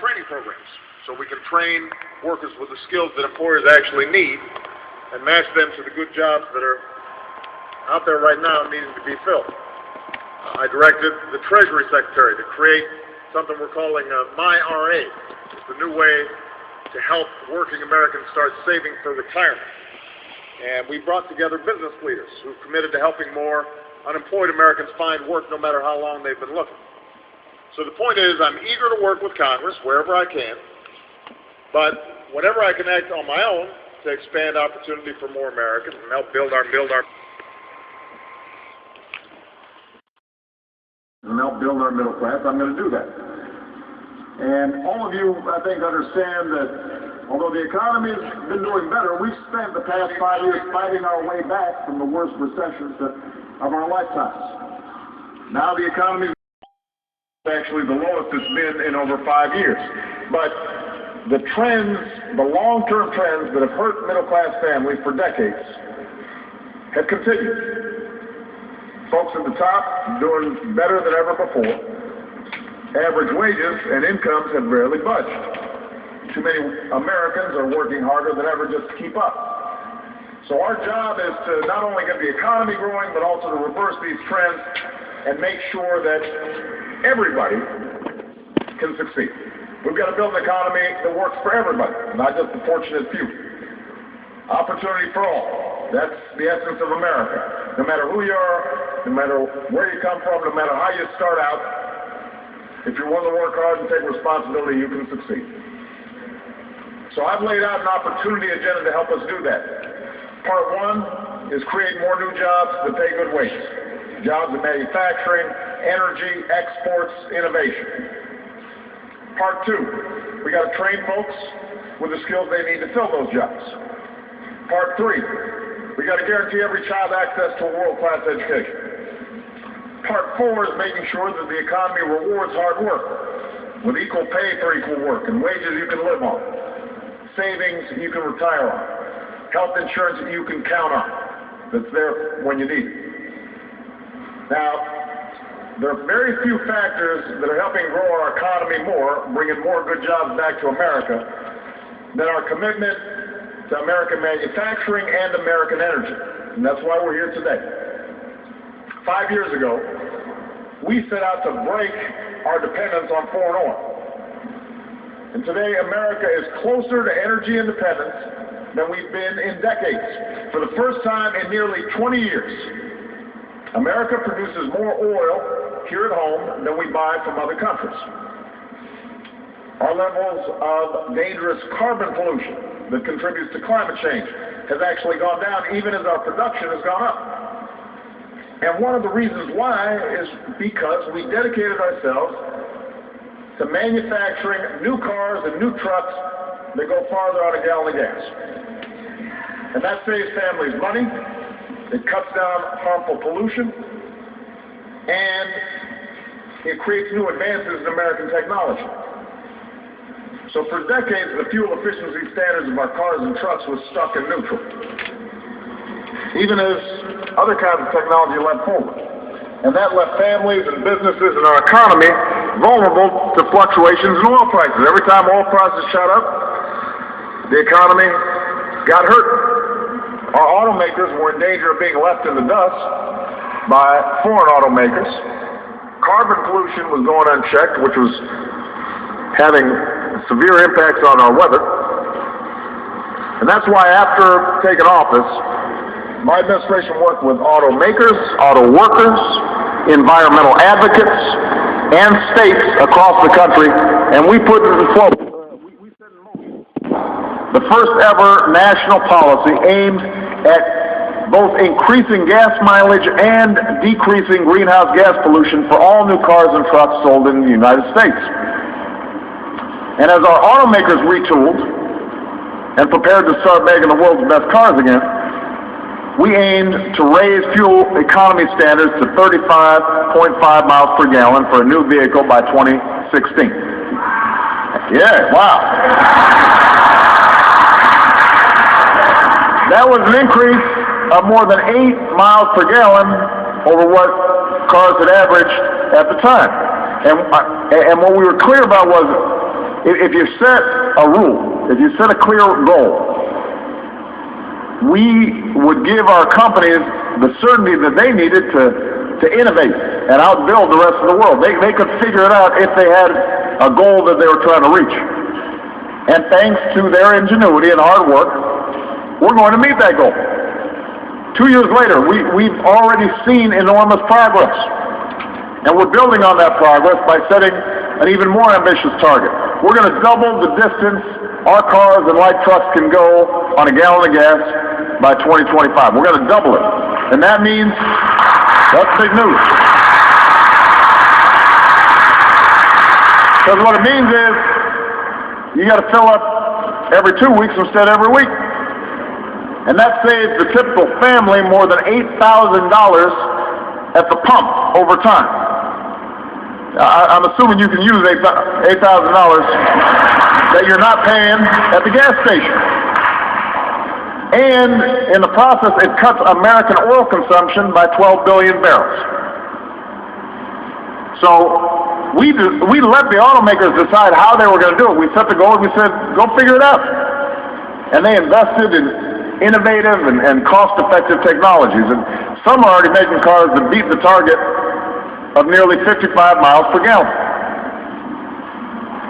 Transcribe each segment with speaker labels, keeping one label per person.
Speaker 1: training programs so we can train workers with the skills that employers actually need and match them to the good jobs that are out there right now needing to be filled. I directed the Treasury Secretary to create something we're calling MyRA. It's the new way to help working Americans start saving for retirement. And we brought together business leaders who committed to helping more unemployed Americans find work no matter how long they've been looking. So the point is, I'm eager to work with Congress wherever I can, but whenever I can act on my own to expand opportunity for more Americans and help build our middle class, I'm going to do that. And all of you, I think, understand that although the economy has been doing better, we've spent the past 5 years fighting our way back from the worst recessions of our lifetimes. Now the economy is actually the lowest it's been in over 5 years. But the trends, the long-term trends that have hurt middle-class families for decades have continued. Folks at the top doing better than ever before. Average wages and incomes have barely budged. Too many Americans are working harder than ever just to keep up. So our job is to not only get the economy growing, but also to reverse these trends and make sure that everybody can succeed. We've got to build an economy that works for everybody, not just the fortunate few. Opportunity for all. That's the essence of America. No matter who you are, no matter where you come from, no matter how you start out, if you're willing to work hard and take responsibility, you can succeed. So I've laid out an opportunity agenda to help us do that. Part one is create more new jobs that pay good wages. Jobs in manufacturing, energy, exports, innovation. Part two, we got to train folks with the skills they need to fill those jobs. Part three, we got to guarantee every child access to a world-class education. Part four is making sure that the economy rewards hard work with equal pay for equal work and wages you can live on, savings you can retire on, health insurance that you can count on, that's there when you need it. Now, there are very few factors that are helping grow our economy more, bringing more good jobs back to America, than our commitment to American manufacturing and American energy. And that's why we're here today. 5 years ago, we set out to break our dependence on foreign oil. And today, America is closer to energy independence than we've been in decades. For the first time in nearly 20 years, America produces more oil here at home than we buy from other countries. Our levels of dangerous carbon pollution that contributes to climate change has actually gone down even as our production has gone up. And one of the reasons why is because we dedicated ourselves to manufacturing new cars and new trucks that go farther on a gallon of gas. And that saves families money, it cuts down harmful pollution, and it creates new advances in American technology. So for decades, the fuel efficiency standards of our cars and trucks was stuck in neutral, even as other kinds of technology leapt forward. And that left families and businesses and our economy vulnerable to fluctuations in oil prices. Every time oil prices shot up, the economy got hurt. Our automakers were in danger of being left in the dust by foreign automakers. Carbon pollution was going unchecked, which was having severe impacts on our weather. And that's why after taking office, my administration worked with automakers, auto workers, environmental advocates, and states across the country, and we put in motion the first ever national policy aimed at both increasing gas mileage and decreasing greenhouse gas pollution for all new cars and trucks sold in the United States. And as our automakers retooled and prepared to start making the world's best cars again, we aimed to raise fuel economy standards to 35.5 miles per gallon for a new vehicle by 2016. Yeah, wow. That was an increase of more than 8 miles per gallon over what cars had averaged at the time. And what we were clear about was if you set a rule, if you set a clear goal, we would give our companies the certainty that they needed to innovate and outbuild the rest of the world. They could figure it out if they had a goal that they were trying to reach. And thanks to their ingenuity and hard work, we're going to meet that goal. 2 years later, we've already seen enormous progress. And we're building on that progress by setting an even more ambitious target. We're going to double the distance our cars and light trucks can go on a gallon of gas by 2025. We're going to double it. And that means, that's big news. Because what it means is, you got to fill up every 2 weeks instead of every week. And that saves the typical family more than $8,000 at the pump over time. I'm assuming you can use $8,000 that you're not paying at the gas station. And in the process, it cuts American oil consumption by 12 billion barrels. So we let the automakers decide how they were going to do it. We set the goal and we said, go figure it out. And they invested in innovative and cost-effective technologies. And some are already making cars that beat the target of nearly 55 miles per gallon.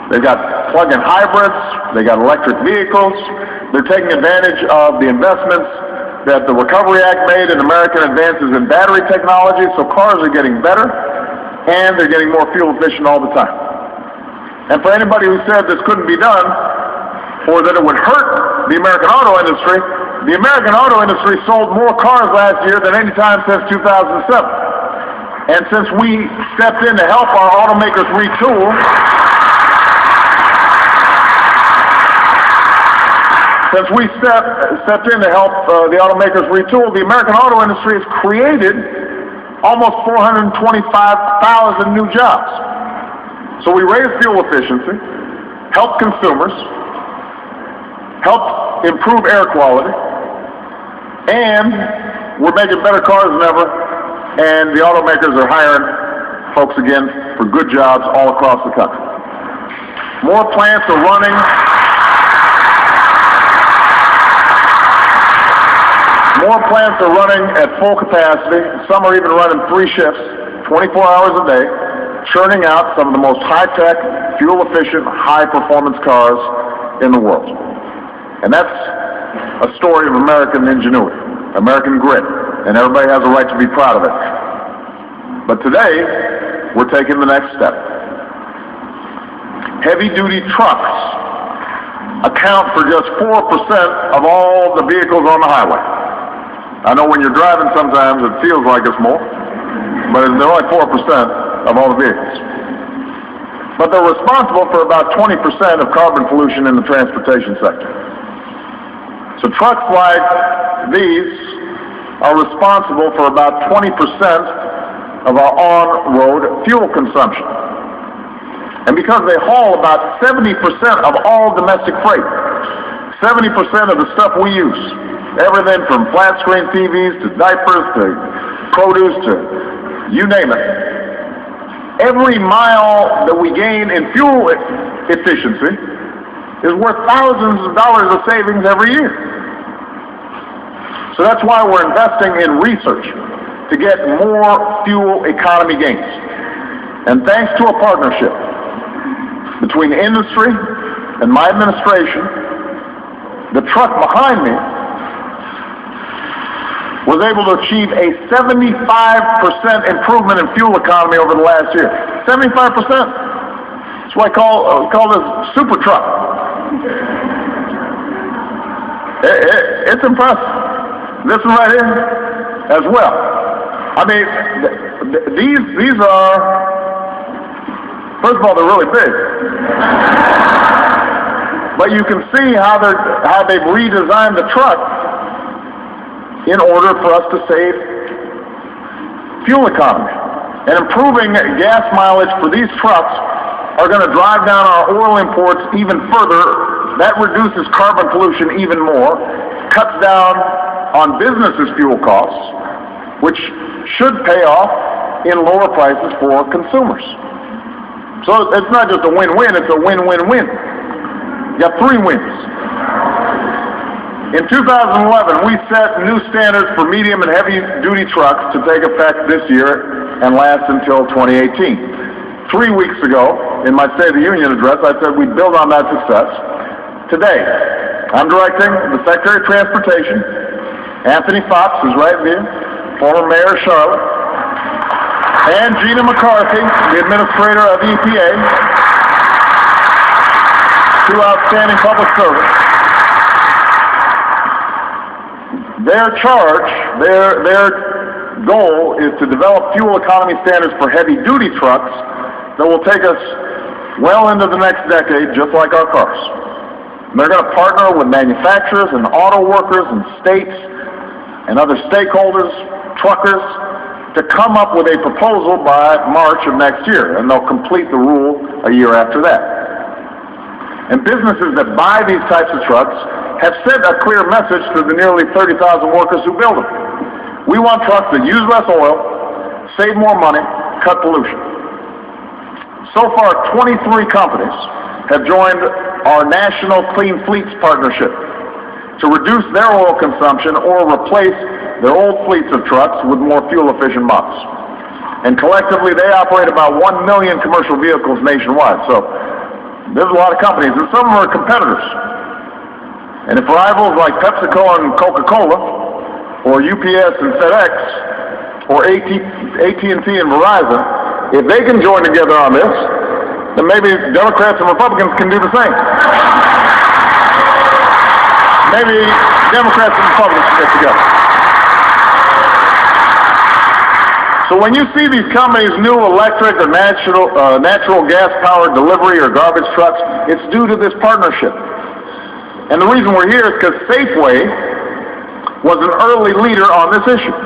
Speaker 1: They've got plug-in hybrids, they got electric vehicles, they're taking advantage of the investments that the Recovery Act made in American advances in battery technology, so cars are getting better, and they're getting more fuel efficient all the time. And for anybody who said this couldn't be done, or that it would hurt the American auto industry, the American auto industry sold more cars last year than any time since 2007. And since we stepped in to help our automakers retool, the American auto industry has created almost 425,000 new jobs. So we raise fuel efficiency, help consumers, help improve air quality, and we're making better cars than ever. And the automakers are hiring folks again for good jobs all across the country. More plants are running. More plants are running at full capacity. Some are even running 3 shifts, 24 hours a day, churning out some of the most high-tech, fuel-efficient, high-performance cars in the world. And that's a story of American ingenuity, American grit. And everybody has a right to be proud of it. But today, we're taking the next step. Heavy-duty trucks account for just 4% of all the vehicles on the highway. I know when you're driving sometimes it feels like it's more, but they're only 4% of all the vehicles. But they're responsible for about 20% of carbon pollution in the transportation sector. So trucks like these are responsible for about 20% of our on-road fuel consumption. And because they haul about 70% of all domestic freight, 70% of the stuff we use, everything from flat-screen TVs to diapers to produce to you name it, every mile that we gain in fuel efficiency is worth thousands of dollars of savings every year. So that's why we're investing in research to get more fuel economy gains. And thanks to a partnership between industry and my administration, the truck behind me was able to achieve a 75% improvement in fuel economy over the last year. 75%. That's why I call this super truck. It's impressive. This one right here, as well. I mean, these are, first of all, they're really big. But you can see how they've redesigned the truck in order for us to save fuel economy. And improving gas mileage for these trucks are going to drive down our oil imports even further. That reduces carbon pollution even more, cuts down on businesses' fuel costs, which should pay off in lower prices for consumers. So it's not just a win-win, it's a win-win-win. You got 3 wins. In 2011, we set new standards for medium and heavy-duty trucks to take effect this year and last until 2018. 3 weeks ago, in my State of the Union address, I said we'd build on that success. Today, I'm directing the Secretary of Transportation, Anthony Fox, who's right here, former Mayor of Charlotte, and Gina McCarthy, the Administrator of EPA, 2 outstanding public servants. Their charge, their goal is to develop fuel economy standards for heavy-duty trucks that will take us well into the next decade, just like our cars. And they're going to partner with manufacturers and auto workers and states and other stakeholders, truckers, to come up with a proposal by March of next year, and they'll complete the rule a year after that. And businesses that buy these types of trucks have sent a clear message to the nearly 30,000 workers who build them. We want trucks that use less oil, save more money, cut pollution. So far, 23 companies have joined our National Clean Fleets Partnership to reduce their oil consumption or replace their old fleets of trucks with more fuel-efficient models. And collectively, they operate about 1 million commercial vehicles nationwide. So there's a lot of companies, and some of them are competitors. And if rivals like PepsiCo and Coca-Cola, or UPS and FedEx, or AT&T and Verizon, if they can join together on this, then maybe Democrats and Republicans can do the same. Maybe Democrats and Republicans can get together. So when you see these companies, new electric or natural gas-powered delivery or garbage trucks, it's due to this partnership. And the reason we're here is because Safeway was an early leader on this issue.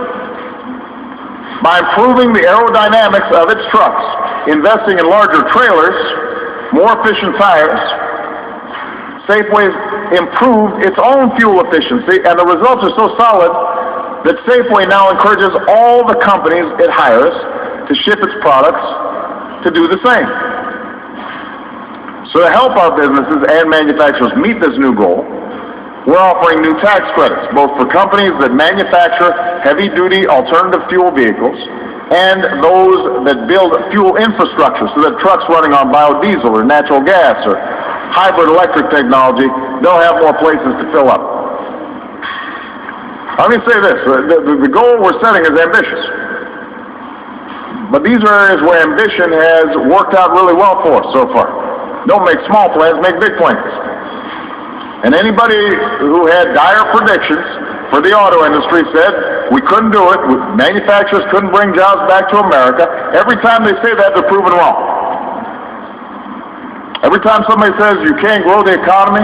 Speaker 1: By improving the aerodynamics of its trucks, investing in larger trailers, more efficient tires, Safeway's improved its own fuel efficiency, and the results are so solid that Safeway now encourages all the companies it hires to ship its products to do the same. So to help our businesses and manufacturers meet this new goal, we're offering new tax credits, both for companies that manufacture heavy-duty alternative fuel vehicles and those that build fuel infrastructure so that trucks running on biodiesel or natural gas or hybrid electric technology, they'll have more places to fill up. Let me say this, the goal we're setting is ambitious. But these are areas where ambition has worked out really well for us so far. Don't make small plans, make big plans. And anybody who had dire predictions for the auto industry said we couldn't do it, manufacturers couldn't bring jobs back to America. Every time they say that, they're proven wrong. Every time somebody says you can't grow the economy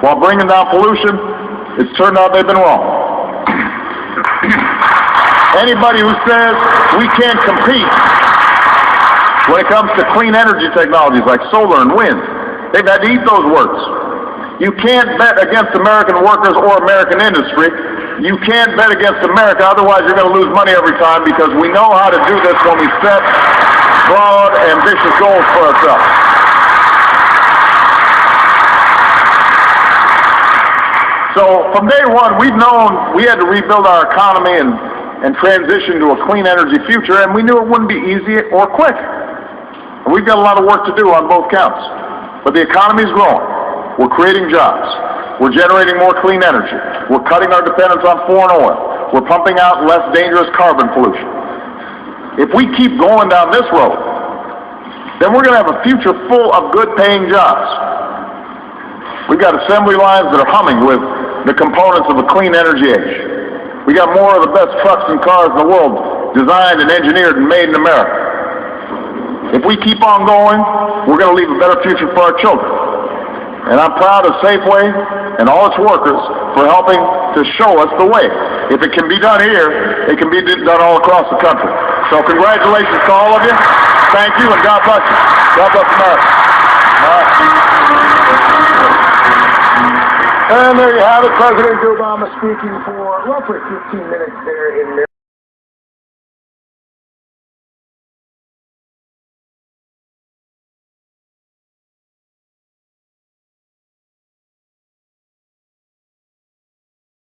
Speaker 1: while bringing down pollution, it's turned out they've been wrong. Anybody who says we can't compete when it comes to clean energy technologies like solar and wind, they've had to eat those words. You can't bet against American workers or American industry. You can't bet against America, otherwise you're going to lose money every time, because we know how to do this when we set broad, ambitious goals for ourselves. So from day one, we've known we had to rebuild our economy and transition to a clean energy future, and we knew it wouldn't be easy or quick. And we've got a lot of work to do on both counts. But the economy's growing. We're creating jobs. We're generating more clean energy. We're cutting our dependence on foreign oil. We're pumping out less dangerous carbon pollution. If we keep going down this road, then we're going to have a future full of good-paying jobs. We've got assembly lines that are humming with the components of a clean energy age. We got more of the best trucks and cars in the world designed and engineered and made in America. If we keep on going, we're going to leave a better future for our children. And I'm proud of Safeway and all its workers for helping to show us the way. If it can be done here, it can be done all across the country. So congratulations to all of you. Thank you, and God bless you. God bless America. All right. And there you have it, President Obama speaking for roughly 15 minutes there in